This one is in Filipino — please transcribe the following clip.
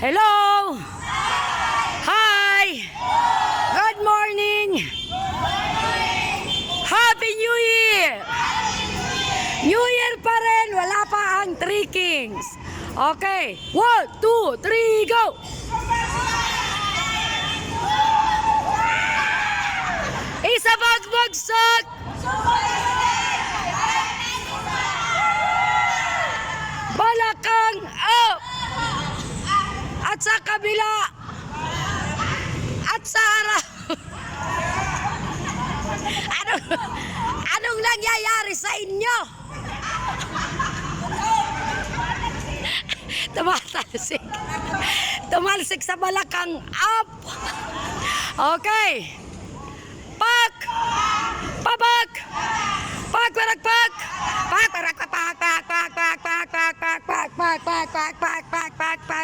Hello! Hi! Good morning! Happy New Year! New Year pa rin! Wala pa ang Three Kings. Okay. 1, 2, 3, go! Isa bagbagsak! Balakang up! At sa kabila! At sa harap! Anong nangyayari sa inyo? Tumatalsik. Tumalsik sa balakang up. Okay. Pak! Pabak! Pak! Paragpak! Pak! Paragpak! Pak! Pak! Pak! Pak! Pak! Pak! Pak! Pak! Pak! Pak! Pak! Pak! Pak! Pak!